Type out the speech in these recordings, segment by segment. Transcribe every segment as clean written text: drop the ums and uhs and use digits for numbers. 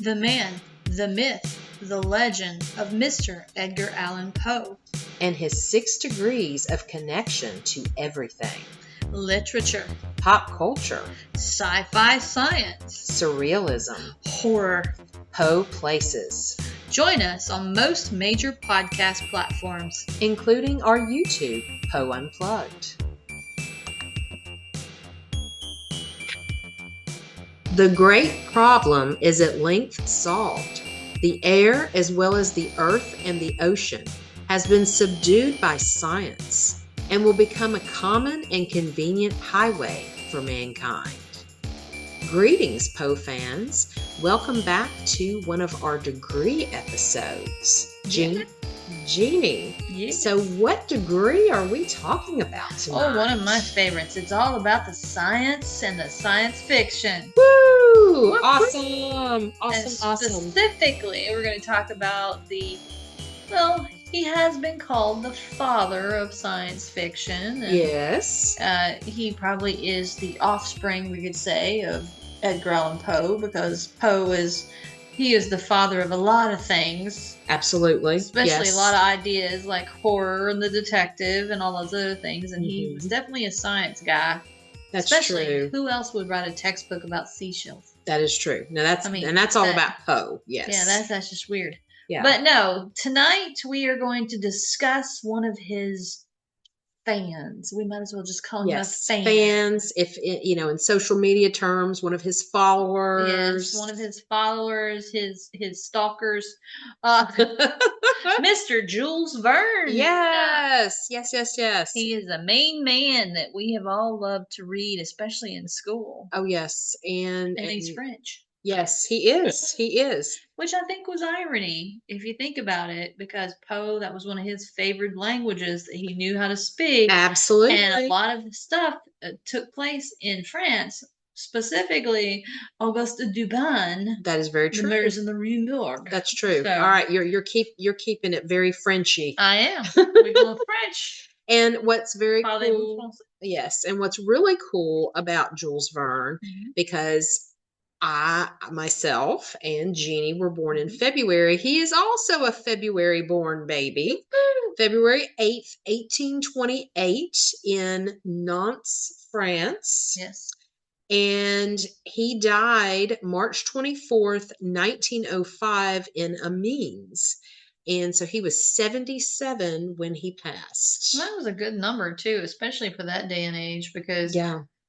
The man, the myth, the legend of Mr. Edgar Allan Poe. And his 6 degrees of connection to everything. Literature, Pop culture, sci-fi science, surrealism, horror. Poe places, Join us on most major podcast platforms, including our YouTube, Poe Unplugged. The great problem is at length solved. The air, as well as the earth and the ocean, has been subdued by science and will become a common and convenient highway for mankind. Greetings, Poe fans. Welcome back to one of our degree episodes. Jeanie? Yeah. So what degree are we talking about tonight? Oh, one of my favorites. It's all about the science and the science fiction. Woo! Whoop, Awesome! And specifically, we're going to talk about he has been called the father of science fiction. And, Yes. he probably is the offspring, we could say, of Edgar Allan Poe, because Poe is the father of a lot of things. Absolutely. Especially yes. a lot of ideas like horror and the detective and all those other things. And he was definitely a science guy. That's Especially, true. who else would write a textbook about seashells? That is true. Now that's all about Poe. Yes. Yeah, that's just weird. Yeah. But no, tonight we are going to discuss one of his fans. We might as well just call him a fan. Fans, if in social media terms, one of his followers. Yes, one of his followers, his stalkers, Mr. Jules Verne. Yes. He is a main man that we have all loved to read, especially in school. Oh yes, and he's French. Yes, he is. He is. Which I think was irony, if you think about it, because Poe, that was one of his favorite languages that he knew how to speak. Absolutely. And a lot of the stuff took place in France, specifically Auguste Dubin. That is very true. The Murs in the Rue Morgue. That's true. So, all right, you're keeping it very Frenchy. I am. We're going French. And what's very cool, yes, and what's really cool about Jules Verne, because I myself and Jeanie were born in February. He is also a February born baby. February 8th, 1828 in Nantes, France. Yes. And he died March 24th, 1905 in Amiens. And so he was 77 when he passed. That was a good number too, especially for that day and age, because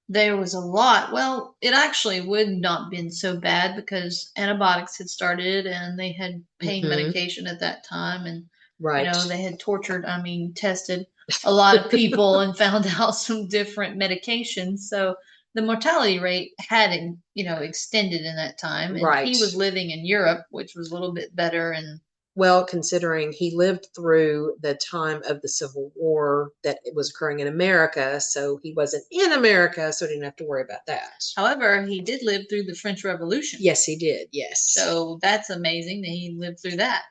there was a lot. Well, it actually would not have been so bad because antibiotics had started and they had pain medication at that time. And, they had tested a lot of people and found out some different medications. So the mortality rate had, extended in that time. And he was living in Europe, which was a little bit better. And well, considering he lived through the time of the Civil War that it was occurring in America, so he wasn't in America, so he didn't have to worry about that. However, he did live through the French Revolution. Yes, he did. Yes. So that's amazing that he lived through that,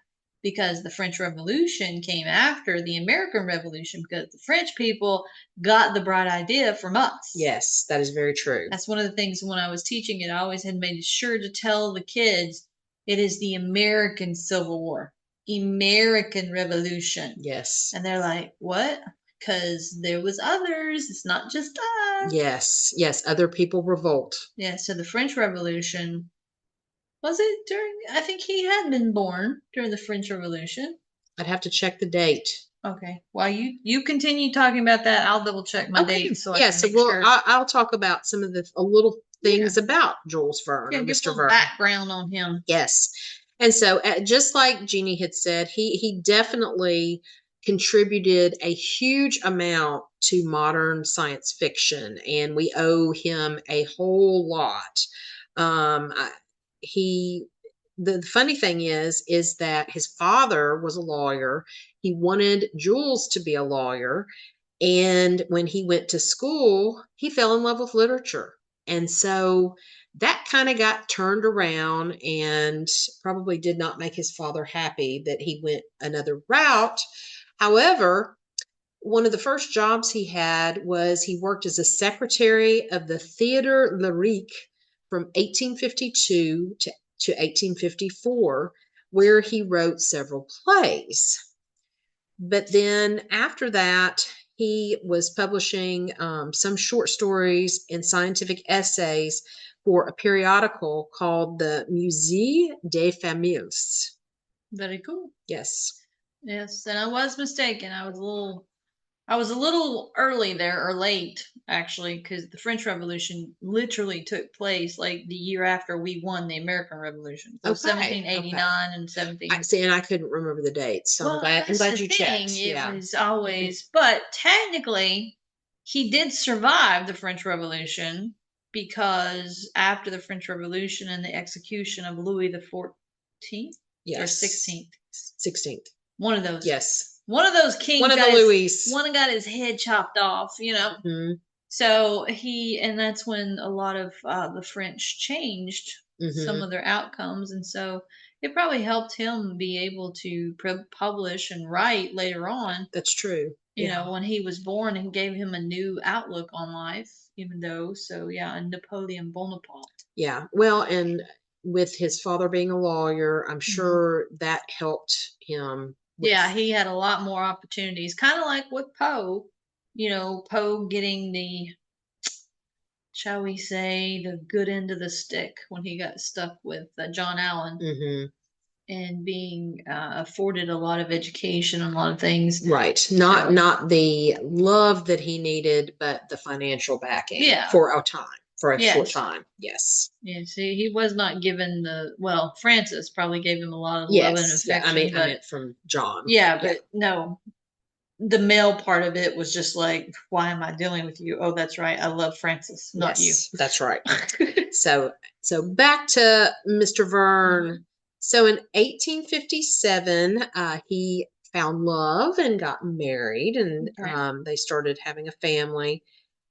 because the French Revolution came after the American Revolution, because the French people got the bright idea from us. Yes, that is very true. That's one of the things when I was teaching it, I always had made sure to tell the kids it is the American Civil War. American Revolution. Yes. And they're like, what? Because there was others. It's not just us. Yes. Other people revolt. Yeah. So the French Revolution, was it during? I think he had been born during the French Revolution. I'd have to check the date. Okay. While you continue talking about that, I'll double check my date. So I'll talk about some of a little things about Jules Verne, or Mr. Verne. Background on him. Yes. And so, just like Jeanie had said, he definitely contributed a huge amount to modern science fiction, and we owe him a whole lot. The funny thing is that his father was a lawyer. He wanted Jules to be a lawyer, and when he went to school, he fell in love with literature, and so that kind of got turned around and probably did not make his father happy that he went another route. However, one of the first jobs he had was he worked as a secretary of the Theatre Lyrique from 1852 to to 1854, where he wrote several plays. But then after that, he was publishing some short stories and scientific essays for a periodical called the Musée des Familles. Very cool. Yes. Yes, and I was mistaken. I was a little early there, or late, actually, because the French Revolution literally took place like the year after we won the American Revolution. So Okay. 1789 and 17. I see, and I couldn't remember the dates, so Well, I'm that's glad the you thing. checked. It Yeah. was always, but technically, he did survive the French Revolution because after the French Revolution and the execution of Louis the 14th or Yes. 16th, 16th. one of those. Yes. One of those kings One of the got Louis. one got his head chopped off, you know. Mhm. So and that's when a lot of the French changed some Mhm. of their outcomes, and so it probably helped him be able to publish and write later on. That's true. You know, when he was born, and gave him a new outlook on life, even though, so yeah, Napoleon Bonaparte. Yeah. Well, and with his father being a lawyer, I'm sure that helped him. Yeah, he had a lot more opportunities, kind of like with Poe. You know, Poe getting the, shall we say, the good end of the stick when he got stuck with John Allen. Mhm. And being afforded a lot of education and a lot of things. Right. Not the love that he needed, but the financial backing. Yeah. For a time, for a short Yes. time. Yes. Yeah, see, he was not given Francis probably gave him a lot of love and Yes. Yeah. affection. I meant from John. Yeah, but no, the male part of it was just like, why am I dealing with you? Oh, that's right. I love Francis, not you. Yes, that's right. So back to Mr. Verne. So in 1857, he found love and got married, and Okay. they started having a family.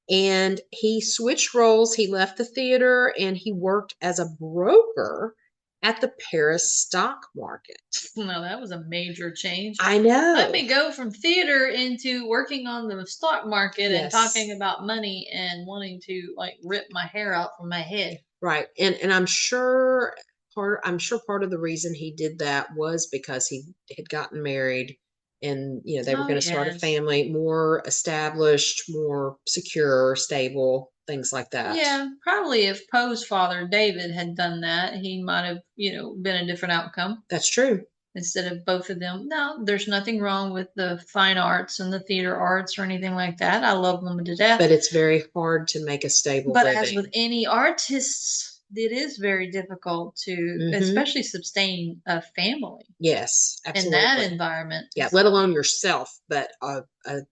And he switched roles. He left the theater and he worked as a broker at the Paris stock market. No, that was a major change. I know. Let me go from theater into working on the stock market and Yes. talking about money and wanting to like rip my hair out from my head. Right. And I'm sure part of the reason he did that was because he had gotten married and they were going to start a family, more established, more secure, stable, things like that. Yeah, probably if Poe's father David had done that, he might have, been a different outcome. That's true. Instead of both of them. No, there's nothing wrong with the fine arts and the theater arts or anything like that. I love them to death. But it's very hard to make a stable living. But as with any artists, it is very difficult to, especially sustain a family. Yes, absolutely. In that environment. Yeah, let alone yourself, but a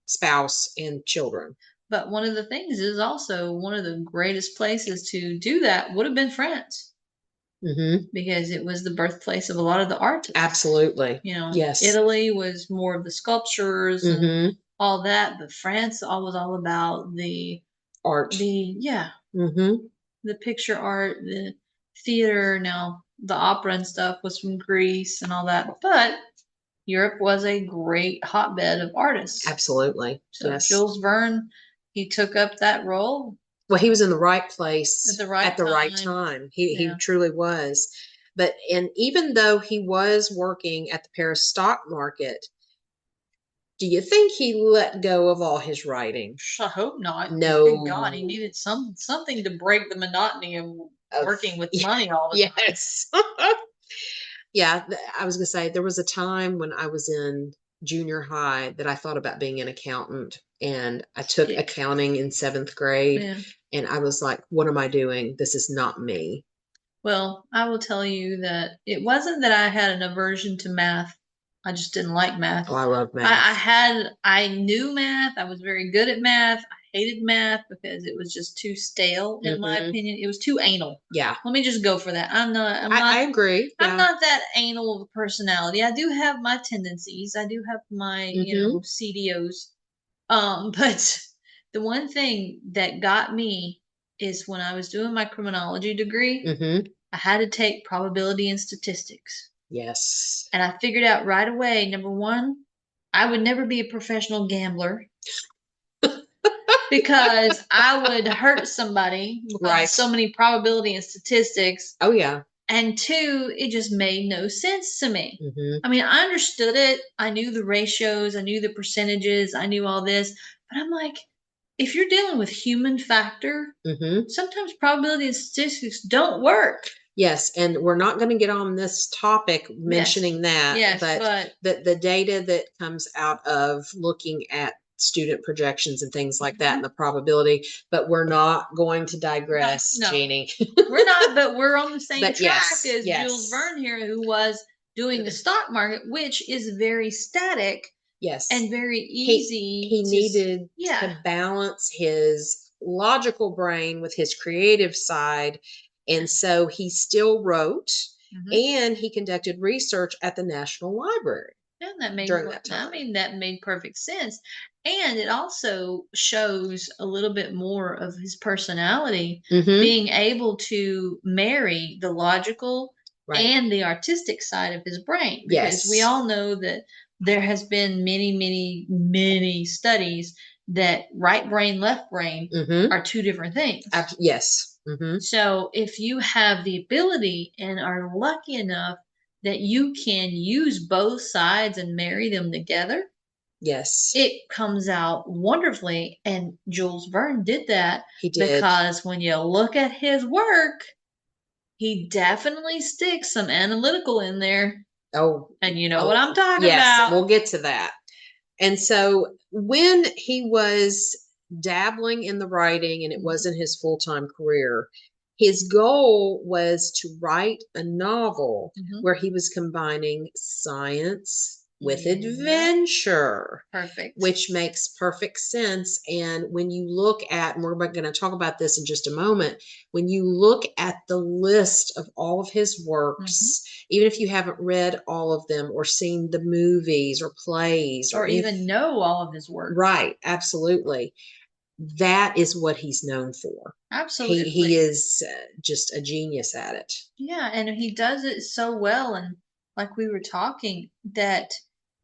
spouse and children. But one of the things is also one of the greatest places to do that would have been France. Because it was the birthplace of a lot of the artists. Absolutely. Yes. Italy was more of the sculptures and all that, but France was all about the art. The picture art, the theater. Now the opera and stuff was from Greece and all that, but Europe was a great hotbed of artists. Absolutely. So yes. Jules Verne, he took up that role. Well, he was in the right place at the right time. He truly was. And even though he was working at the Paris stock market, do you think he let go of all his writing? I hope not. No. Good God, he needed something to break the monotony of working with money all the time. Yes. Yeah, I was going to say there was a time when I was in junior high that I thought about being an accountant, and I took accounting in 7th grade, and I was like, what am I doing? This is not me. Well, I will tell you that it wasn't that I had an aversion to math. I just didn't like math. Oh, I love math. I knew math. I was very good at math. I hated math because it was just too stale, in my opinion. It was too anal. Yeah. Let me just go for that. I agree. I'm not that anal of a personality. I do have my tendencies. I do have my, CDOs. But the one thing that got me is when I was doing my criminology degree, I had to take probability and statistics. Yes. And I figured out right away, number one, I would never be a professional gambler because I would hurt somebody with so many probability and statistics. Oh, yeah. And two, it just made no sense to me. Mm-hmm. I mean, I understood it. I knew the ratios, I knew the percentages, I knew all this. But I'm like, if you're dealing with human factor, Mm-hmm. sometimes probability and statistics don't work. Yes, and we're not going to get on this topic mentioning that, Yes, but the data that comes out of looking at student projections and things like that and the probability, but we're not going to digress, no. Jeanie. We're not, but we're on the same But track yes, as Jules Verne here, who was doing the stock market, which is very static yes, and very easy. He needed to balance his logical brain with his creative side. And so he still wrote and he conducted research at the National Library. And that made during that time. I mean, that made perfect sense. And it also shows a little bit more of his personality, being able to marry the logical and the artistic side of his brain. Because we all know that there has been many, many, many studies that right brain, left brain are two different things. Yes. So if you have the ability and are lucky enough that you can use both sides and marry them together, yes, it comes out wonderfully. And Jules Verne did that. He did. Because when you look at his work, he definitely sticks some analytical in there. Oh, and you know what I'm talking about. We'll get to that. And so when he was dabbling in the writing and it wasn't his full-time career, his goal was to write a novel where he was combining science with adventure. Perfect. Which makes perfect sense. And when you look at, and we're going to talk about this in just a moment, when you look at the list of all of his works, even if you haven't read all of them or seen the movies or plays or even know all of his work. Right, absolutely. That is what he's known for. Absolutely. He is just a genius at it. Yeah, and he does it so well. And like we were talking, that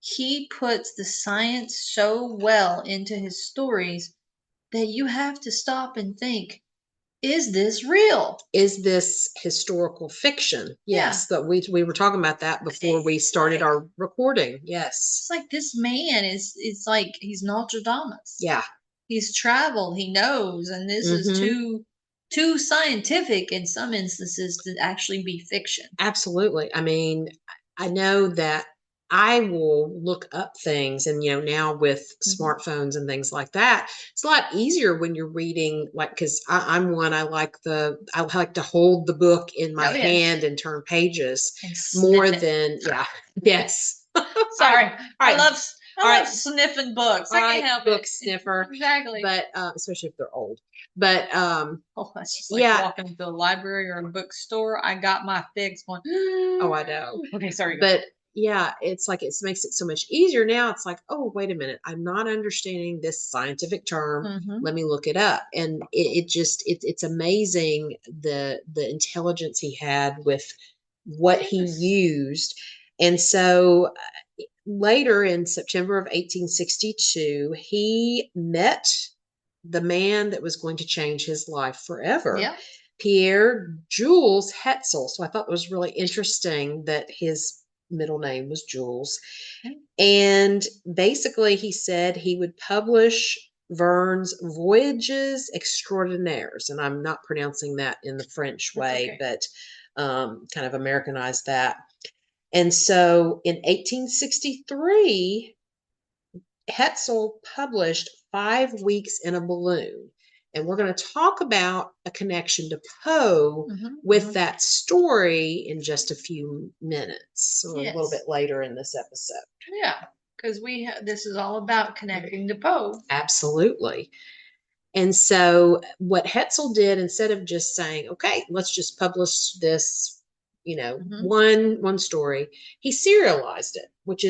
he puts the science so well into his stories that you have to stop and think, is this real? Is this historical fiction? Yes, but we were talking about that before we started our recording. Yes. It's like this man it's like he's Nostradamus. Yeah. He's traveled, he knows, and this is too scientific in some instances to actually be fiction. Absolutely. I mean, I know that I will look up things, and now with smartphones and things like that, it's a lot easier when you're reading, like, because I'm one, I like to hold the book in my hand and turn pages more than yes. Sorry, I love sniffing books. I can't help book sniffer. Exactly. But especially if they're old. But that's just like walking into a library or a bookstore. I got my fix one. Oh, I know. Okay, sorry. But yeah, it's like it makes it so much easier now. It's like, oh, wait a minute, I'm not understanding this scientific term. Let me look it up. And it's amazing the intelligence he had with what he used. And so later in September of 1862, he met the man that was going to change his life forever. Yeah. Pierre Jules Hetzel. So I thought it was really interesting that his middle name was Jules. And basically he said he would publish Verne's Voyages Extraordinaires. And I'm not pronouncing that in the French way, but kind of Americanized that. And so in 1863, Hetzel published 5 Weeks in a Balloon. And we're going to talk about a connection to Poe with that story in just a few minutes, or a little bit later in this episode. Yeah, because this is all about connecting to Poe. Absolutely. And so what Hetzel did, instead of just saying, okay, let's just publish this, one story, he serialized it, which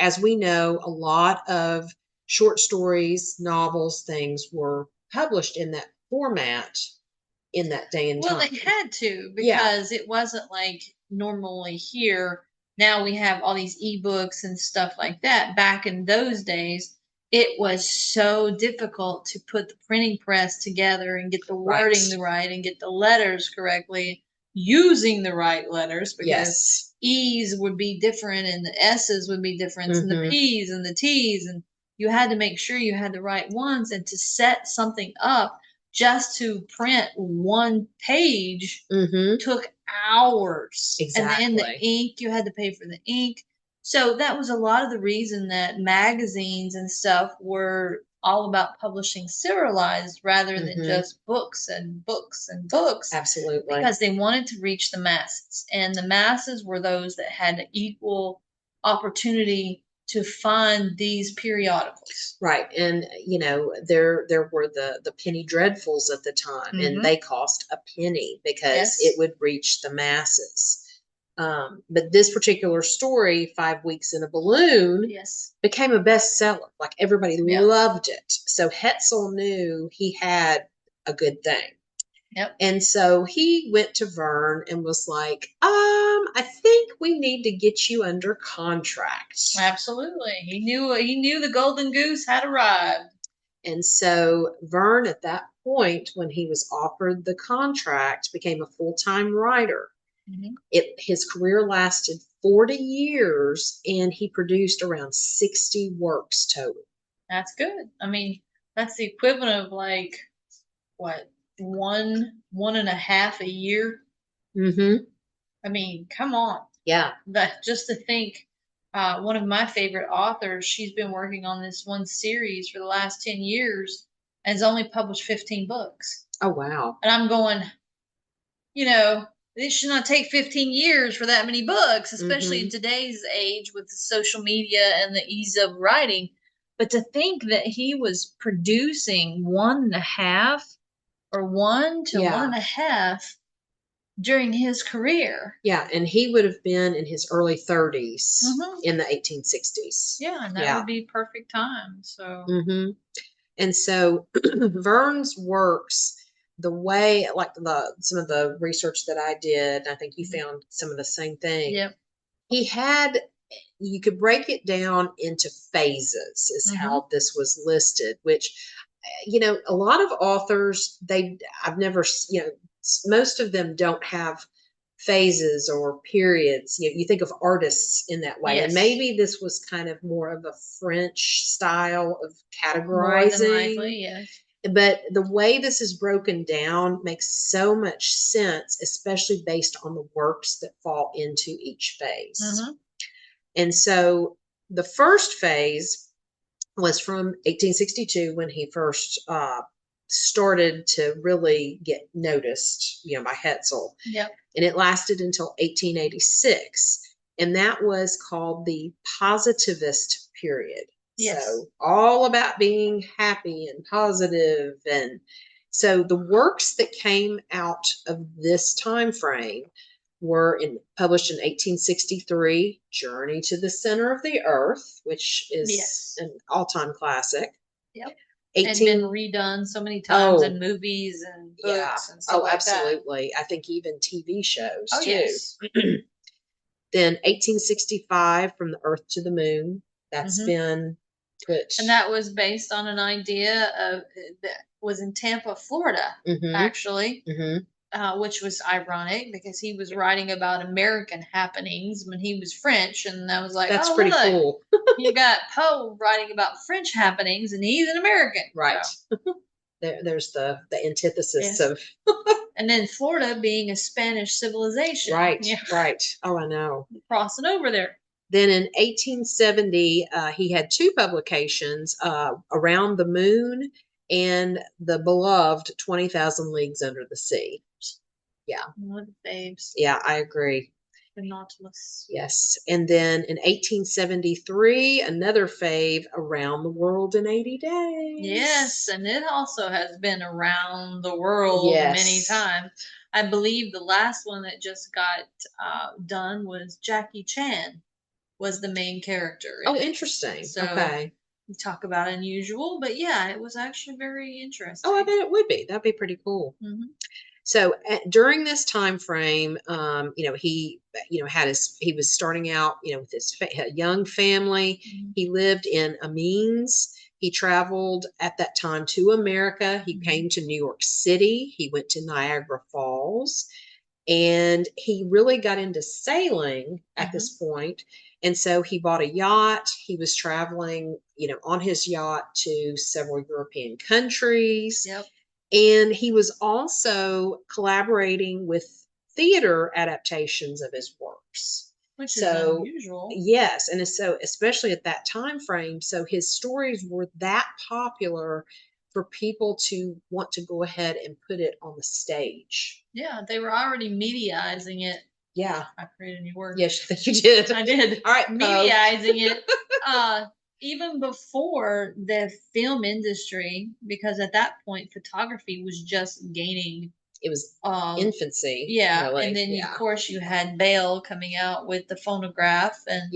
as we know, a lot of short stories, novels, things were published in that format in that day and time. Well, they had to, because it wasn't like normally here. Now we have all these ebooks and stuff like that. Back in those days, it was so difficult to put the printing press together and get the wording right and get the letters correctly. using the right letters, because Yes. E's would be different and the S's would be different and the P's and the T's, and you had to make sure you had the right ones, and to set something up just to print one page took hours. Exactly. And then the ink, you had to pay for the ink. So that was a lot of the reason that magazines and stuff were all about publishing serialized rather than just books and books and books. Absolutely. Because they wanted to reach the masses. And the masses were those that had equal opportunity to find these periodicals. Right. And there were the penny dreadfuls at the time, and they cost a penny because it would reach the masses. But this particular story, 5 Weeks in a Balloon, became a bestseller. Like, everybody loved it. So Hetzel knew he had a good thing. Yep. And so he went to Verne and was like, I think we need to get you under contract. Absolutely. He knew the golden goose had arrived. And so Verne, at that point, when he was offered the contract, became a full-time writer. His career lasted 40 years, and he produced around 60 works total. That's good. I mean, that's the equivalent of, like, what, one and a half a year? I mean, come on. Yeah. That, just to think, one of my favorite authors, she's been working on this one series for the last 10 years and has only published 15 books. Oh, wow. And I'm going, it should not take 15 years for that many books, especially in today's age with social media and the ease of writing. But to think that he was producing 1.5 or 1 to 1.5 during his career. Yeah, and he would have been in his early 30s in the 1860s. Yeah, and that would be perfect time. So. And so Verne's works, the way, like some of the research that I did, I think you found some of the same thing. Yep. He had, you could break it down into phases, is how this was listed, which, a lot of authors, I've never, most of them don't have phases or periods. You think of artists in that way. And maybe this was kind of more of a French style of categorizing. More than likely, yes. But the way this is broken down makes so much sense, especially based on the works that fall into each phase. And so the first phase was from 1862, when he first started to really get noticed, by Hetzel. Yep. And it lasted until 1886. And that was called the Positivist period. Yes. So all about being happy and positive. And so the works that came out of this time frame were published in 1863, Journey to the Center of the Earth, which is an all-time classic. Yep. And been redone so many times in movies and books and stuff like that. Absolutely. I think even TV shows too. Yes. Then 1865, From the Earth to the Moon. That's been put. And that was based on an idea that was in Tampa, Florida, actually. Which was ironic because he was writing about American happenings when he was French, and I was like, that's pretty cool. You got Poe writing about French happenings, and he's an American, right? So. There's the antithesis of. And then Florida being a Spanish civilization, right? Right. Oh, I know. Crossing over there. Then in 1870, he had 2 publications, Around the Moon and the beloved 20,000 Leagues Under the Sea. Yeah. One of the faves. Yeah, I agree. The Nautilus. Yes. And then in 1873, another fave, Around the World in 80 Days. Yes, and it also has been around the world many times. I believe the last one that just got done was Jackie Chan was the main character. Oh, interesting. So, okay. You talk about unusual, but yeah, it was actually very interesting. Oh, I bet it would be. That'd be pretty cool. So during this time frame, he, he was starting out, with his young family. He lived in Amiens. He traveled at that time to America. He came to New York City. He went to Niagara Falls. And he really got into sailing at this point. And so he bought a yacht. He was traveling, on his yacht to several European countries. Yep. And he was also collaborating with theater adaptations of his works. Which is unusual. Yes, and so especially at that time frame, so his stories were that popular for people to want to go ahead and put it on the stage. Yeah, they were already mediaizing it. Yeah. I created a new word. Yes, you did. I did. All right, mediaizing it. Even before the film industry, because at that point photography was just gaining. It was infancy. Yeah, really. and then of course you had Bale coming out with the phonograph and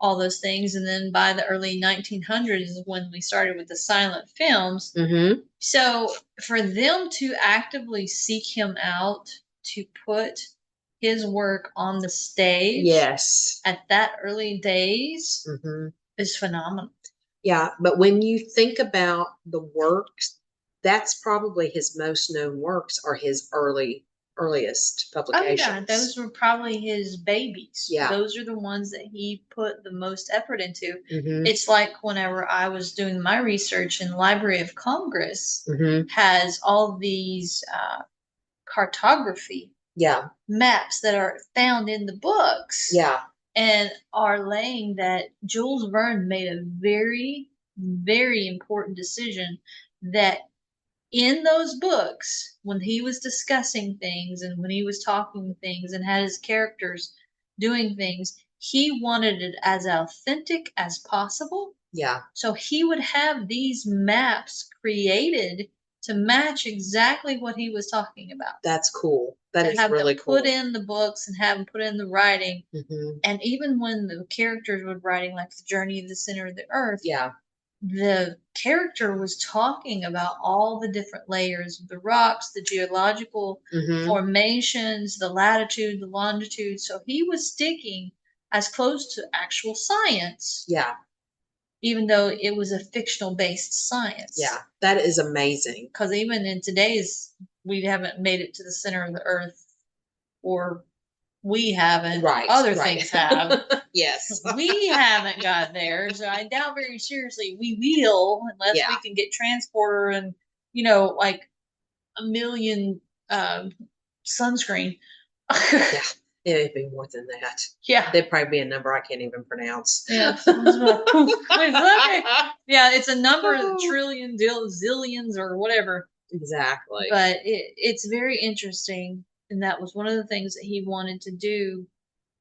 all those things, and then by the early 1900s is when we started with the silent films. Mm-hmm. So for them to actively seek him out to put his work on the stage, yes, at that early days, is phenomenal. Yeah, but when you think about the works, that's probably his most known works are his earliest publications. Oh yeah, those were probably his babies. Yeah. Those are the ones that he put the most effort into. It's like whenever I was doing my research in the Library of Congress has all these cartography maps that are found in the books. Yeah. And are laying that Jules Verne made a very, very important decision that in those books, when he was discussing things and when he was talking things and had his characters doing things, he wanted it as authentic as possible. Yeah. So he would have these maps created to match exactly what he was talking about. That's cool. That is really cool. Put in the books and have them put in the writing. And even when the characters were writing, like the journey of the center of the earth, the character was talking about all the different layers of the rocks, the geological formations, the latitude, the longitude. So he was sticking as close to actual science. Yeah. Even though it was a fictional based science. Yeah, that is amazing. Because even in today's, we haven't made it to the center of the earth, or we haven't. Other things have. Yes. We haven't got there. So I doubt very seriously we will unless we can get transporter and, like a million sunscreen. Yeah. It'd be more than that. Yeah. There'd probably be a number I can't even pronounce. Yeah. Yeah, it's a number of trillion, zillions, or whatever. Exactly. But it's very interesting. And that was one of the things that he wanted to do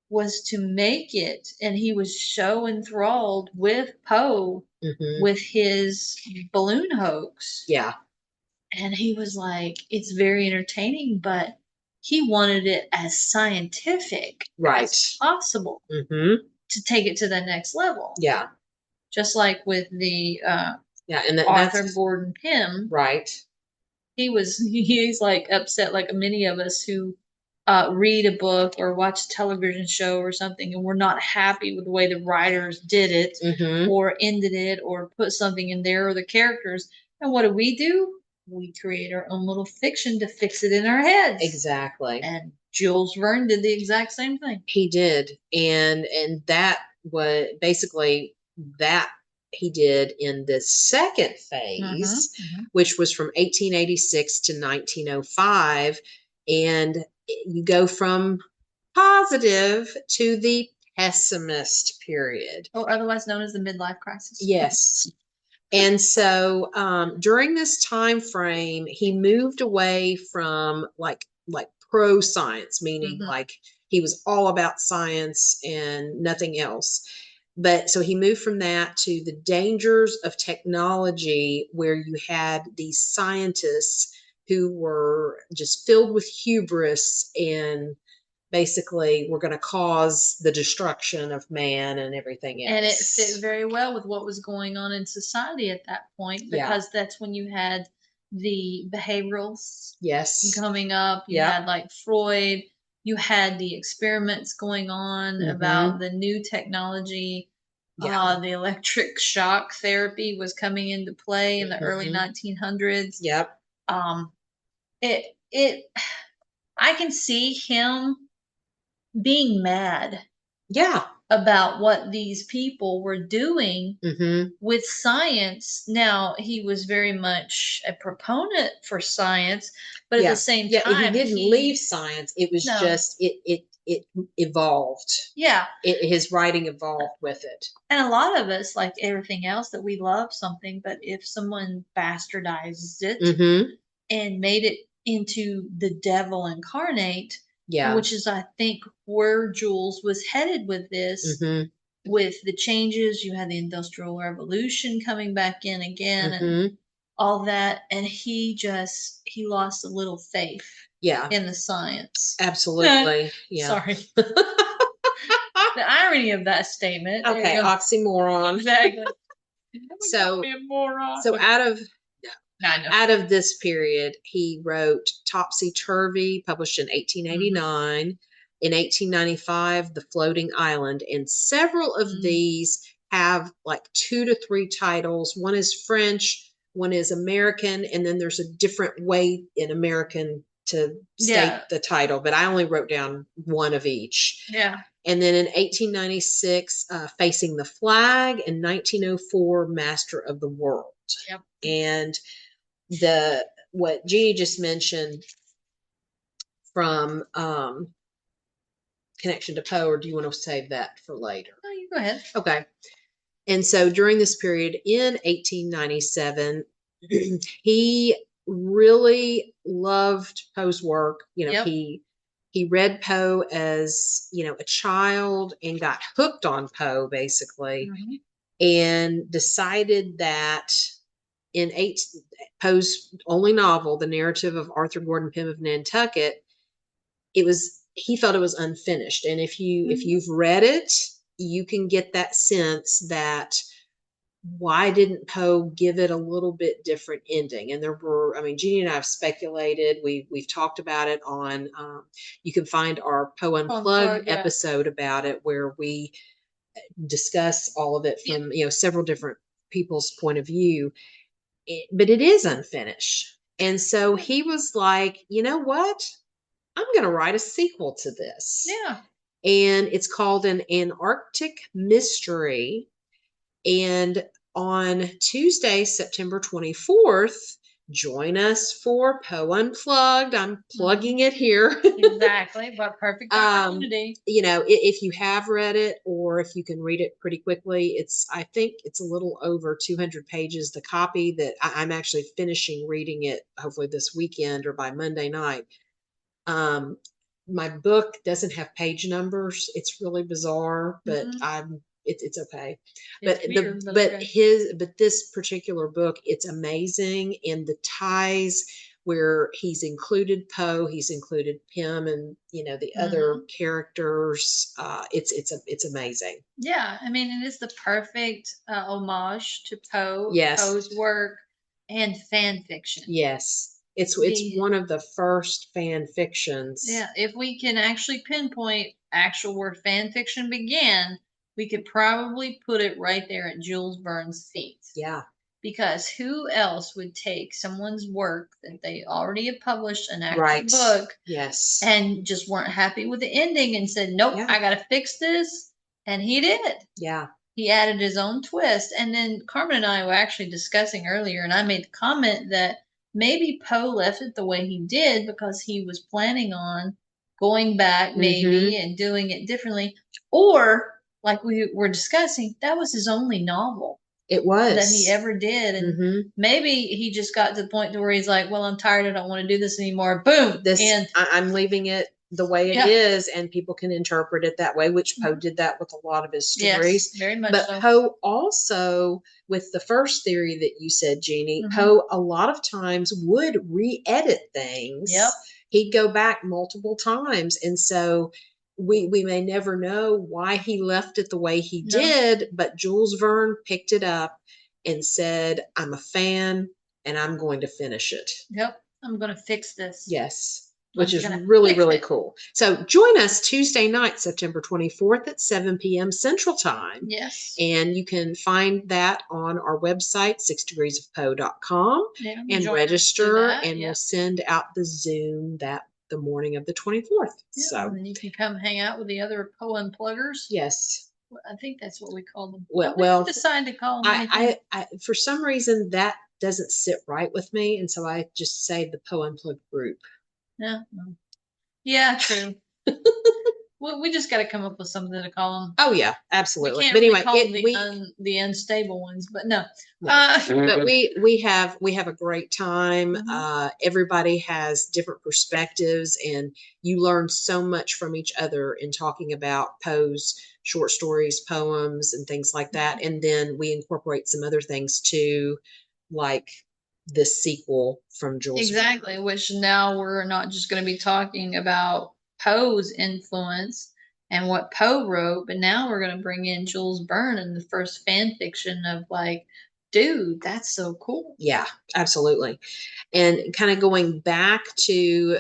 was to make it. And he was so enthralled with Poe with his balloon hoax. Yeah. And he was like, it's very entertaining, but he wanted it as scientific as possible to take it to the next level. Yeah. Just like with the and Arthur Gordon Pym. Right. He's like upset like many of us who read a book or watch a television show or something and we're not happy with the way the writers did it or ended it or put something in there or the characters. And what do? We create our own little fiction to fix it in our heads. Exactly. And Jules Verne did the exact same thing. He did. And that was basically that he did in the second phase, which was from 1886 to 1905. And you go from positive to the pessimist period. Or otherwise known as the midlife crisis. Yes. And so during this time frame, he moved away from like pro science, meaning like he was all about science and nothing else. But so he moved from that to the dangers of technology, where you had these scientists who were just filled with hubris and basically we're going to cause the destruction of man and everything else. And it fit very well with what was going on in society at that point, because that's when you had the behaviorals coming up. You had like Freud, you had the experiments going on about the new technology. The electric shock therapy was coming into play in the early 1900s. Yep. I can see him being mad. Yeah. About what these people were doing with science. Now, he was very much a proponent for science, but at the same he time, didn't leave science. It was just it evolved. Yeah. His writing evolved with it. And a lot of us, like everything else, that we love something, but if someone bastardizes it and made it into the devil incarnate, which is, I think, where Jules was headed with this. With the changes, you had the Industrial Revolution coming back in again, and all that, and he lost a little faith. In the science. Absolutely. Sorry. The irony of that statement. Okay, oxymoron. Exactly. So out of this period, he wrote Topsy Turvy, published in 1889. In 1895, The Floating Island, and several of these have like 2 to 3 titles. One is French, one is American, and then there's a different way in American to state the title, but I only wrote down one of each. Yeah. And then in 1896, Facing the Flag, and 1904, Master of the World. Yep. And what Jeanie just mentioned from Connection to Poe, or do you want to save that for later? No, you go ahead. Okay. And so during this period in 1897, he really loved Poe's work. He read Poe as, a child and got hooked on Poe, basically, and decided that in Poe's only novel, The Narrative of Arthur Gordon Pym of Nantucket, he felt it was unfinished. And if you've read it, you can get that sense that why didn't Poe give it a little bit different ending? And Jeanie and I have speculated. We've talked about it on. You can find our Poe Unplugged episode about it, where we discuss all of it from several different people's point of view. But it is unfinished, and so he was like, you know what? I'm going to write a sequel to this. Yeah. And it's called An Antarctic Mystery. And on Tuesday, September 24th, join us for Poe Unplugged. I'm plugging it here. Exactly. But perfect opportunity. If you have read it, or if you can read it pretty quickly, I think it's a little over 200 pages. The copy that I'm actually finishing reading it, hopefully this weekend or by Monday night. My book doesn't have page numbers. It's really bizarre, but it's okay. But this particular book, it's amazing, and the ties where he's included Poe, he's included Pym, and the other characters. It's amazing. Yeah, it is the perfect homage to Poe. Yes. Poe's work and fan fiction. Yes. It's one of the first fan fictions. Yeah, if we can actually pinpoint where fan fiction began, we could probably put it right there at Jules Verne's feet. Yeah. Because who else would take someone's work that they already have published an actual book, yes, and just weren't happy with the ending and said, nope, I got to fix this. And he did. Yeah. He added his own twist. And then Carmen and I were actually discussing earlier, and I made the comment that maybe Poe left it the way he did because he was planning on going back maybe and doing it differently. Or, like we were discussing, that was his only novel. It was. That he ever did. And maybe he just got to the point to where he's like, well, I'm tired. I don't want to do this anymore. Boom. I'm leaving it the way it is, and people can interpret it that way, which Poe did that with a lot of his stories. Yes, very much but so. Poe also, with the first theory that you said, Jeanie, Poe a lot of times would re-edit things. Yep. He'd go back multiple times, and so we may never know why he left it the way he did, but Jules Verne picked it up and said, I'm a fan, and I'm going to finish it. Yep. I'm going to fix this. Yes. Which is really, really cool. So join us Tuesday night, September 24th at 7 p.m. Central Time. Yes. And you can find that on our website, 6degreesofpoe.com, and register, and we'll send out the Zoom that the morning of the 24th. Yeah, So and you can come hang out with the other poem pluggers. Yes. I think that's what we call them. Well, decide to call them anything. I for some reason that doesn't sit right with me, and so I just say the Poem Plug group. Yeah. Yeah, true. Well, we just got to come up with something to call them. Oh yeah, absolutely. We can't But really anyway, call them the unstable ones, but no. but we have a great time. Everybody has different perspectives, and you learn so much from each other in talking about Poe's short stories, poems, and things like that. And then we incorporate some other things too, like this sequel from Jules. Exactly, which now we're not just going to be talking about Poe's influence and what Poe wrote, but now we're going to bring in Jules Verne and the first fan fiction of like, dude, that's so cool. Yeah, absolutely. And kind of going back to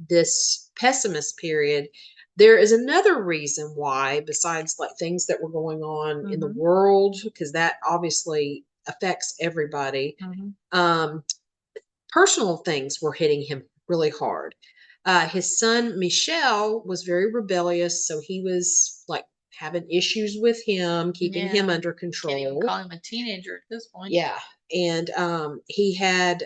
this pessimist period, there is another reason why, besides like things that were going on in the world, because that obviously affects everybody. Personal things were hitting him really hard. His son Michel was very rebellious, so he was like having issues with him, keeping him under control. Can't even call him a teenager at this point. Yeah, and he had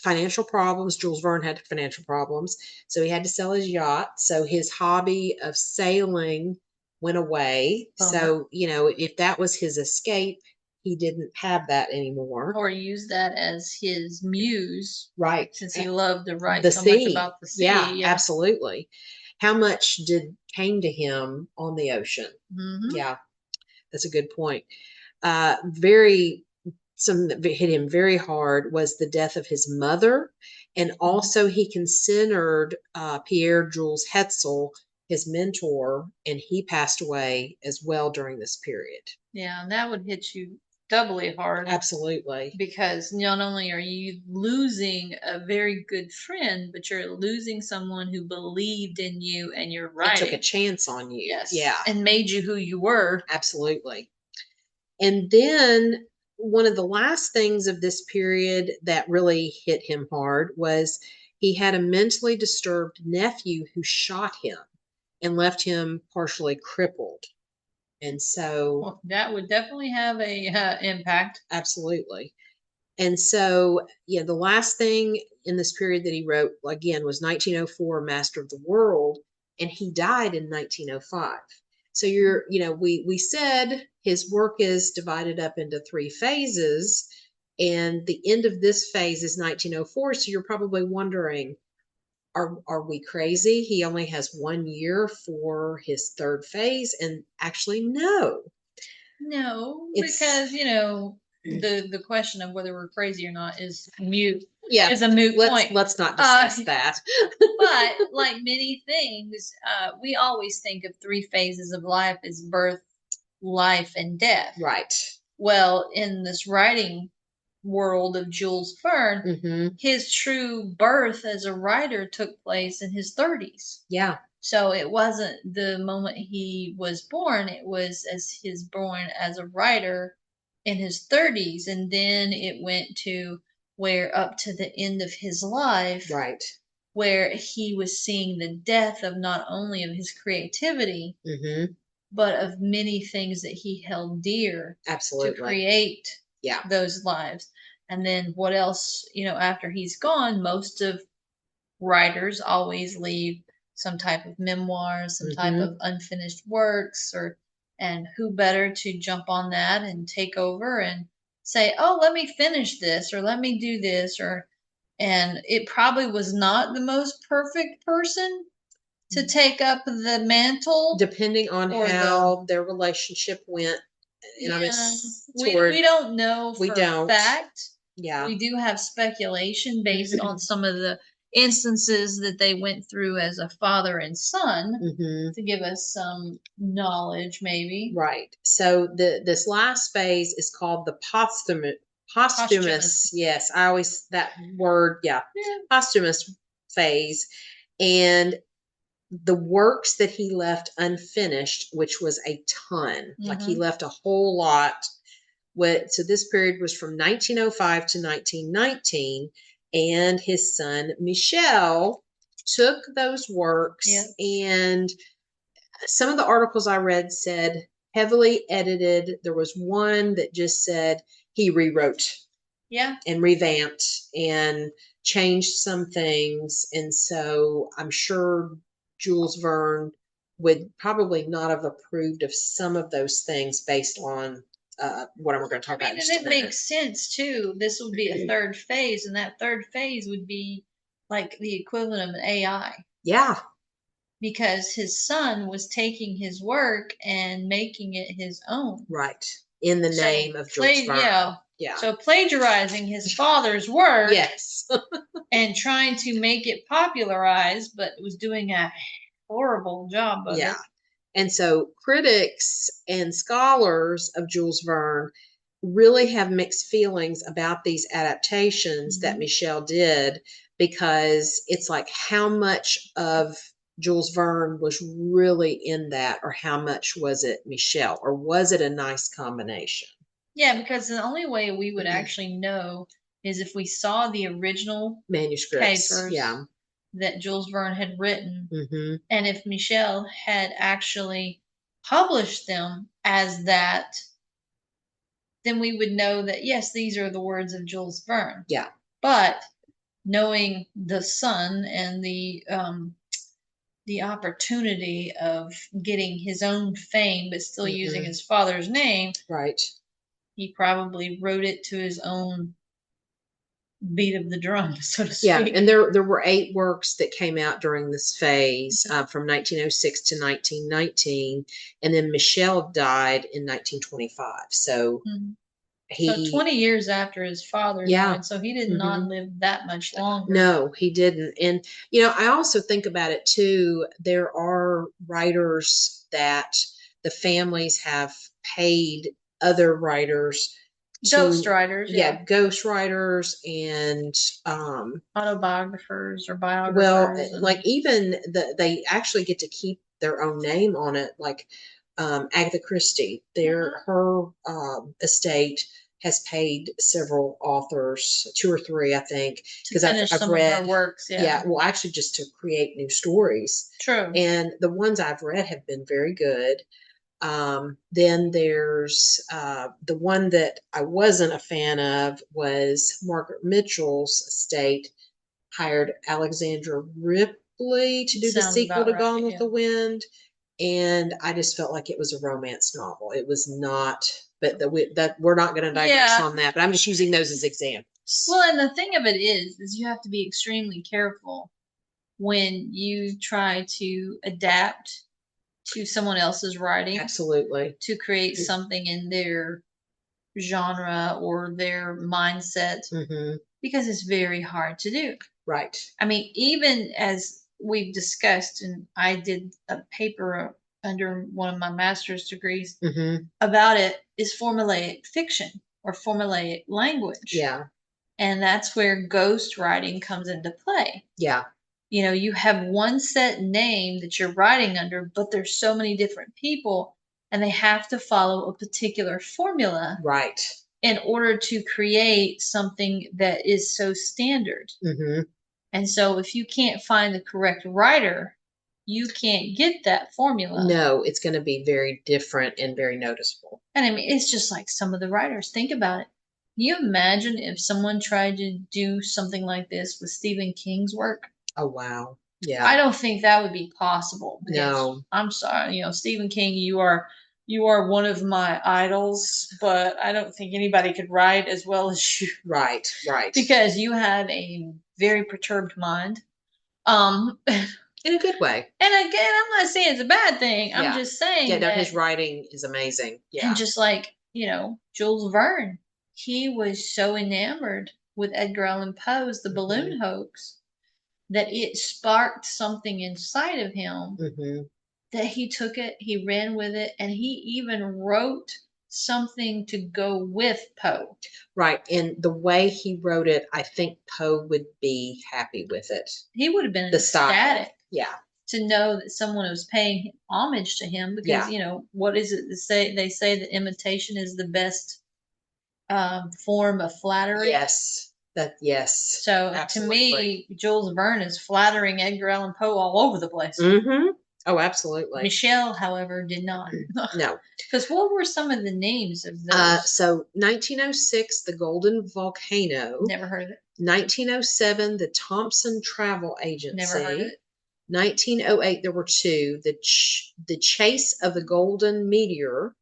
financial problems. Jules Verne had financial problems, so he had to sell his yacht. So his hobby of sailing went away. So if that was his escape, he didn't have that anymore. Or use that as his muse. Right. Since he loved to write the so sea. much about the sea. Yeah, absolutely. How much came to him on the ocean? Yeah, that's a good point. Something that hit him very hard was the death of his mother. And also he considered Pierre Jules Hetzel his mentor, and he passed away as well during this period. Yeah, and that would hit you doubly hard. Absolutely. Because not only are you losing a very good friend, but you're losing someone who believed in you and your writing. And took a chance on you. Yes. Yeah. And made you who you were. Absolutely. And then one of the last things of this period that really hit him hard was he had a mentally disturbed nephew who shot him and left him partially crippled. And so that would definitely have a impact. Absolutely. And so, the last thing in this period that he wrote, again, was 1904, Master of the World, and he died in 1905. So we said his work is divided up into 3 phases, and the end of this phase is 1904. So you're probably wondering, are we crazy? He only has 1 year for his 3rd phase, and actually, no. No, because the question of whether we're crazy or not is mute. Yeah, is a moot point. Let's not discuss that. But like many things, we always think of 3 phases of life as birth, life, and death. Right. Well, in this writing world of Jules Verne, his true birth as a writer took place in his 30s. Yeah. So it wasn't the moment he was born, it was as his born as a writer in his 30s. And then it went to where up to the end of his life, right, where he was seeing the death of not only of his creativity, but of many things that he held dear. Absolutely. To create those lives. And then what else, after he's gone, most of writers always leave some type of memoirs, some type of unfinished works, and who better to jump on that and take over and say, oh, let me finish this, or let me do this, and it probably was not the most perfect person to take up the mantle, depending on how their relationship went. We don't know for a fact. Yeah, we do have speculation based on some of the instances that they went through as a father and son to give us some knowledge, maybe. Right. So this last phase is called the posthumous. Yes, I always that word. Yeah, posthumous phase, and the works that he left unfinished, which was a ton. Like he left a whole lot. So this period was from 1905 to 1919, and his son Michel took those works, and some of the articles I read said heavily edited. There was one that just said he rewrote and revamped and changed some things. And so I'm sure Jules Verne would probably not have approved of some of those things based on what we're going to talk about in just a minute. And it makes sense too. This would be a third phase, and that third phase would be like the equivalent of an AI. Yeah. Because his son was taking his work and making it his own. Right. In the name of Jules Verne. Yeah. So plagiarizing his father's work. Yes. And trying to make it popularized, but was doing a horrible job of it. And so critics and scholars of Jules Verne really have mixed feelings about these adaptations that Michel did, because it's like how much of Jules Verne was really in that, or how much was it Michel, or was it a nice combination? Yeah, because the only way we would actually know is if we saw the original manuscripts papers that Jules Verne had written, and if Michel had actually published them as that, then we would know that yes, these are the words of Jules Verne. Yeah. But knowing the son and the opportunity of getting his own fame but still using his father's name, right, he probably wrote it to his own beat of the drum, so to speak. Yeah, and there were 8 works that came out during this phase from 1906 to 1919, and then Michel died in 1925. So so 20 years after his father died, so he did not live that much longer. No, he didn't. And I also think about it too. There are writers that the families have paid other writers, ghost writers, ghost writers, and autobiographers or biographers. Well, like even they actually get to keep their own name on it. Like Agatha Christie, her estate has paid several authors, 2 or 3, I think, because I've read her works. Well, actually, just to create new stories. True. And the ones I've read have been very good. Then there's the one that I wasn't a fan of was Margaret Mitchell's estate hired Alexandra Ripley to do the sequel to Gone with the Wind, and I just felt like it was a romance novel. It was not, but that we're not going to digress on that. But I'm just using those as examples. Well, and the thing of it is you have to be extremely careful when you try to adapt to someone else's writing. Absolutely. To create something in their genre or their mindset, because it's very hard to do. Right. I mean, even as we've discussed, and I did a paper under one of my master's degrees about it, is formulaic fiction or formulaic language. Yeah. And that's where ghost writing comes into play. Yeah. You have one set name that you're writing under, but there's so many different people, and they have to follow a particular formula. Right. In order to create something that is so standard. And so if you can't find the correct writer, you can't get that formula. No, it's going to be very different and very noticeable. And I mean, it's just like some of the writers. Think about it. Can you imagine if someone tried to do something like this with Stephen King's work? Oh, wow. Yeah. I don't think that would be possible. No. I'm sorry. Stephen King, you are one of my idols, but I don't think anybody could write as well as you. Right, right. Because you have a very perturbed mind. In a good way. And again, I'm not saying it's a bad thing. I'm just saying that his writing is amazing. Yeah. And just like, Jules Verne, he was so enamored with Edgar Allan Poe's The Balloon Hoax that it sparked something inside of him that he took it, he ran with it, and he even wrote something to go with Poe. Right. And the way he wrote it, I think Poe would be happy with it. He would have been ecstatic. Yeah. To know that someone was paying homage to him because, what is it they say that imitation is the best form of flattery. Yes. Yes. So Absolutely. to me, Jules Verne is flattering Edgar Allan Poe all over the place. Mm-hmm. Oh, absolutely. Michelle, however, did not. No. Because what were some of the names of those? So 1906, the Golden Volcano. Never heard of it. 1907, the Thompson Travel Agency. Never heard of it. 1908, there were two: the Chase of the Golden Meteor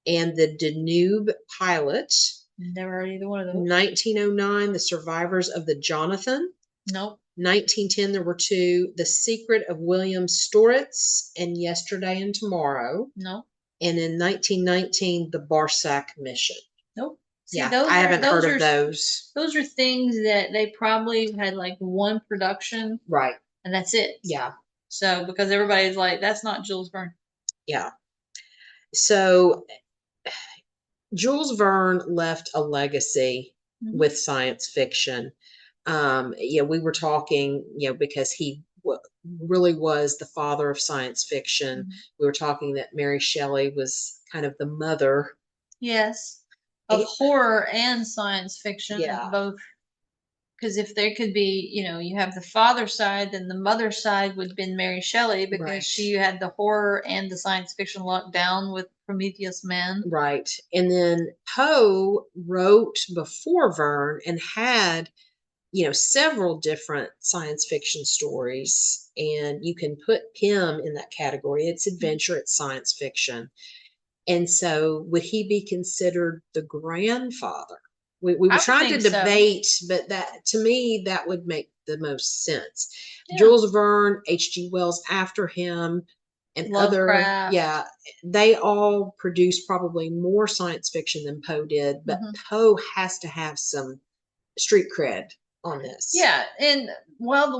and the Danube Pilot. Never heard either one of those. 1909, the Survivors of the Jonathan. Nope. 1910, there were two: The Secret of William Storitz and Yesterday and Tomorrow. Nope. And in 1919, the Barsac Mission. Nope. See, yeah, I haven't heard of those. Those are things that they probably had like one production. Right. And that's it. Yeah. So, because everybody's like, that's not Jules Verne. Yeah. So, Jules Verne left a legacy with science fiction. We were talking, because he really was the father of science fiction. We were talking that Mary Shelley was kind of the mother. Yes. Of horror and science fiction. Yeah. Both. Because if there could be, you have the father side, then the mother side would have been Mary Shelley because she had the horror and the science fiction locked down with Prometheus Man. Right. And then Poe wrote before Verne and had, several different science fiction stories. And you can put him in that category. It's adventure, it's science fiction. And so would he be considered the grandfather? We were trying to debate, but that, to me, that would make the most sense. Yeah. Jules Verne, H.G. Wells after him, and Lovecraft. They all produced probably more science fiction than Poe did, but Poe has to have some street cred on this. Yeah, and the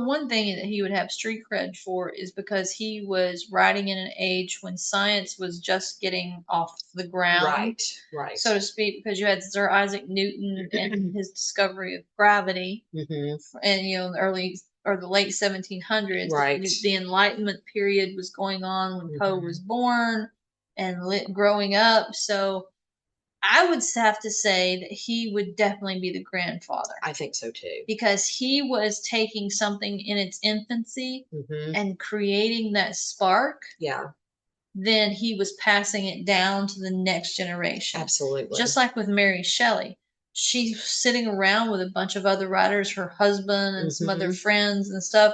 one thing that he would have street cred for is because he was writing in an age when science was just getting off the ground, right, so to speak. Because you had Sir Isaac Newton and his discovery of gravity, and the early or the late 1700s, right. The Enlightenment period was going on when Poe was born and growing up. So I would have to say that he would definitely be the grandfather. I think so too. Because he was taking something in its infancy and creating that spark. Yeah. Then he was passing it down to the next generation. Absolutely. Just like with Mary Shelley. She's sitting around with a bunch of other writers, her husband and some other friends and stuff.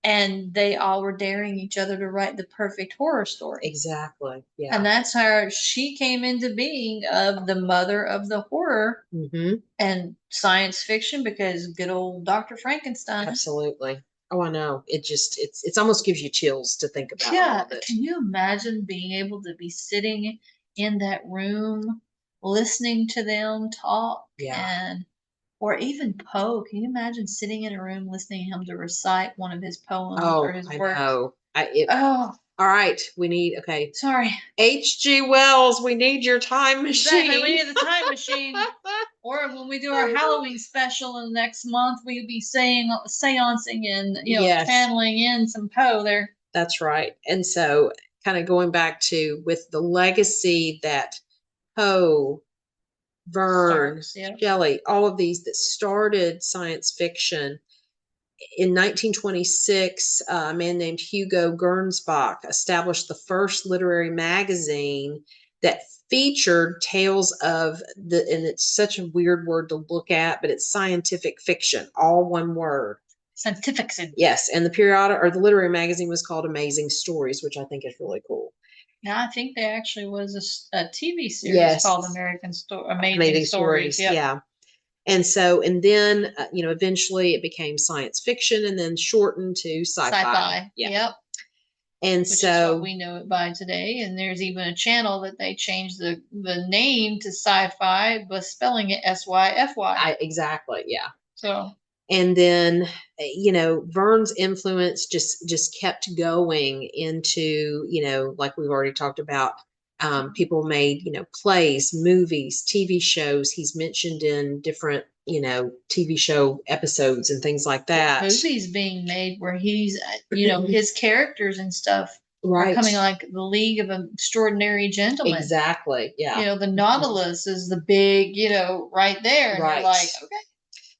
And they all were daring each other to write the perfect horror story. Exactly. Yeah. And that's how she came into being of the mother of the horror and science fiction, because good old Dr. Frankenstein. Absolutely. Oh, I know. It's almost gives you chills to think about all of it. Can you imagine being able to be sitting in that room listening to them talk? Yeah. Or even Poe. Can you imagine sitting in a room listening to him to recite one of his poems or his works? Know. All right. We need, Sorry. H.G. Wells, we need your time machine. Exactly. We need the time machine. Or when we do our Halloween special in the next month, we'll be seancing and, channeling in some Poe there. That's right. And so kind of going back to with the legacy that Poe, Verne, Shelley, all of these that started science fiction. In 1926, a man named Hugo Gernsback established the first literary magazine that featured tales of and it's such a weird word to look at, but it's scientific fiction, all one word. Scientific fiction. Yes, and the literary magazine was called Amazing Stories, which I think is really cool. Yeah, I think there actually was a TV series called Amazing Stories. Yep. Yeah. And so, and then, eventually it became science fiction and then shortened to sci-fi. Yeah. Yep. And which is what we know it by today. And there's even a channel that they changed the name to sci-fi, but spelling it SYFY. Exactly. Yeah. So. And then, Verne's influence just kept going into, like we've already talked about, people made, plays, movies, TV shows. He's mentioned in different, TV show episodes and things like that. Movies being made where he's, his characters and stuff are coming like the League of Extraordinary Gentlemen. Exactly. Yeah. The Nautilus is the big, right there. And you're like, okay.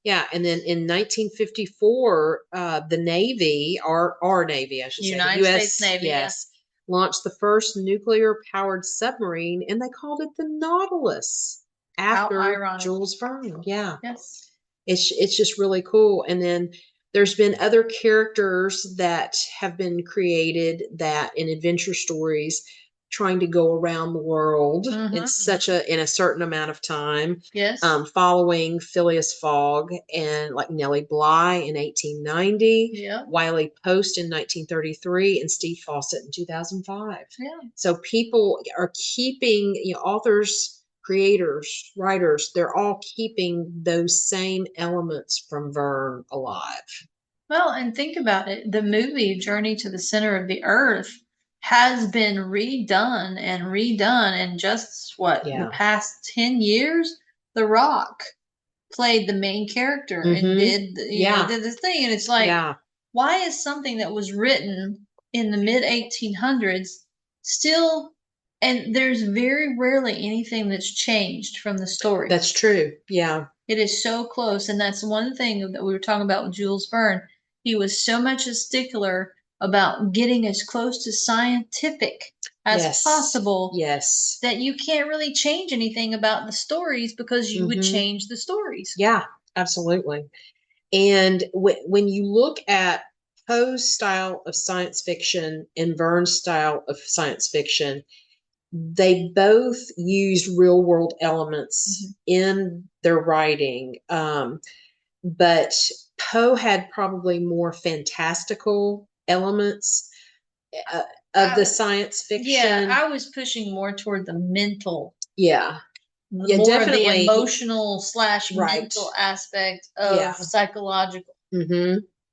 Yeah, and then in 1954, the Navy, our Navy, I should say, the United States U.S., Navy, yes, launched the first nuclear-powered submarine, and they called it the Nautilus How after ironic. Jules Verne. Yeah, Yes. it's just really cool. And then there's been other characters that have been created that in adventure stories trying to go around the world in a certain amount of time. Yes. Following Phileas Fogg and like Nellie Bly in 1890, yeah. Wiley Post in 1933, and Steve Fawcett in 2005. Yeah. So people are keeping, authors, creators, writers, they're all keeping those same elements from Verne alive. Well, and think about it. The movie Journey to the Center of the Earth has been redone and redone in just the past 10 years. The Rock played the main character and did did this thing, and it's like, why is something that was written in the mid 1800s still, and there's very rarely anything that's changed from the story. That's true. Yeah. It is so close, and that's one thing that we were talking about with Jules Verne. He was so much a stickler about getting as close to scientific as possible. Yes. That you can't really change anything about the stories because you would change the stories. Yeah, absolutely. And when you look at Poe's style of science fiction and Verne's style of science fiction, they both used real world elements in their writing. But Poe had probably more fantastical elements of the science fiction. Yeah, I was pushing more toward the mental. Yeah. More definitely. Of the emotional / mental aspect of psychological.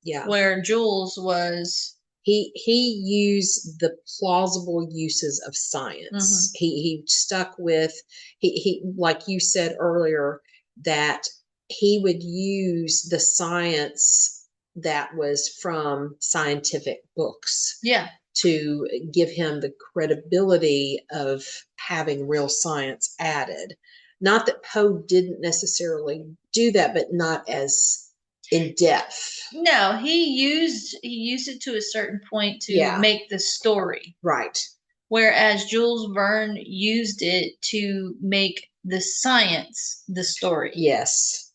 Yeah. Where Jules was. He used the plausible uses of science. He stuck with, he like you said earlier, that he would use the science that was from scientific books. Yeah. To give him the credibility of having real science added. Not that Poe didn't necessarily do that, but not as in depth. No, he used it to a certain point to make the story. Right. Whereas Jules Verne used it to make the science the story. Yes.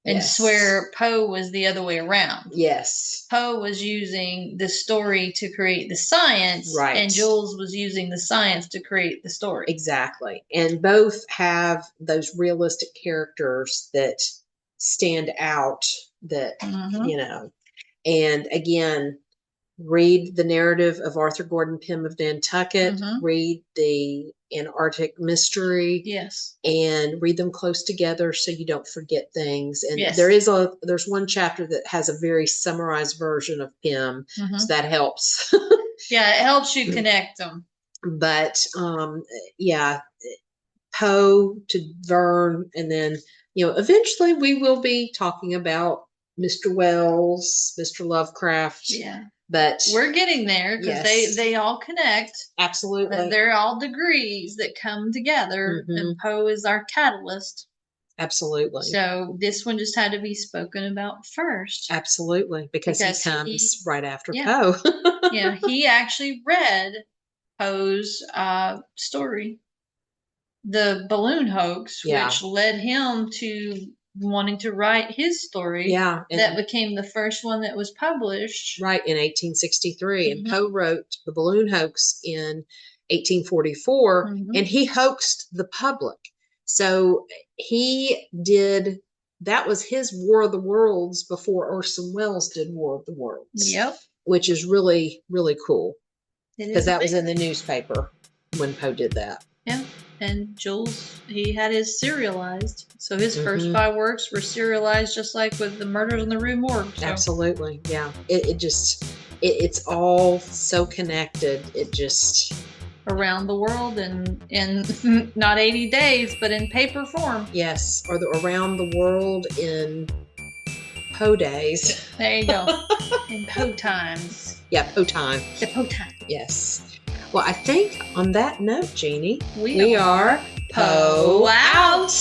And swear Poe was the other way around. Yes. Poe was using the story to create the science, right, and Jules was using the science to create the story. Exactly. And both have those realistic characters that stand out that, and again, read the narrative of Arthur Gordon Pym of Nantucket, read the Antarctic Mystery, and read them close together so you don't forget things. And there's one chapter that has a very summarized version of Pym, so that helps. Yeah, it helps you connect them. But Poe to Verne, and then eventually we will be talking about Mr. Wells, Mr. Lovecraft. Yeah. But we're getting there because they all connect. Absolutely. They're all degrees that come together, and Poe is our catalyst. Absolutely. So this one just had to be spoken about first. Absolutely, because he comes right after Poe. Yeah, he actually read Poe's story, The Balloon Hoax, which led him to wanting to write his story. Yeah. That became the first one that was published. Right, in 1863. And Poe wrote The Balloon Hoax in 1844, and he hoaxed the public. So that was his War of the Worlds before Orson Welles did War of the Worlds. Yep. Which is really, really cool. Because that was in the newspaper when Poe did that. Yeah. And Jules, he had his serialized. So his first 5 works were serialized, just like with the Murders in the Rue Morgue. So. Absolutely. Yeah. It's all so connected. It just... Around the world in not 80 days, but in paper form. Yes. Or around the world in Poe days. There you go. In Poe times. Yeah, Poe time. The Poe time. Yes. Well, I think on that note, Jeanie, we are Poe out.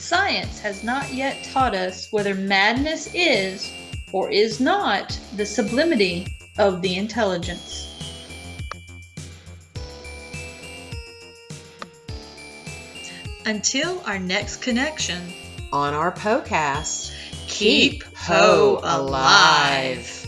Science has not yet taught us whether madness is or is not the sublimity of the intelligence. Until our next connection on our podcast, keep Poe alive.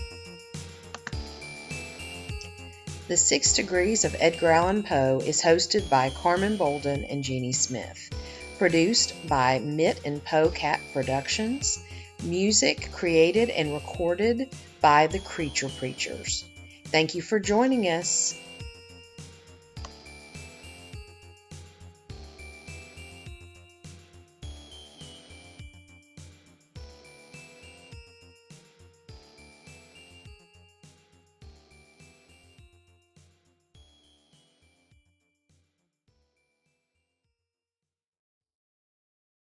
The 6 Degrees of Edgar Allan Poe is hosted by Carmen Bolden and Jeannie Smith. Produced by Mitt and Poe Cat Productions. Music created and recorded by the Creature Preachers. Thank you for joining us.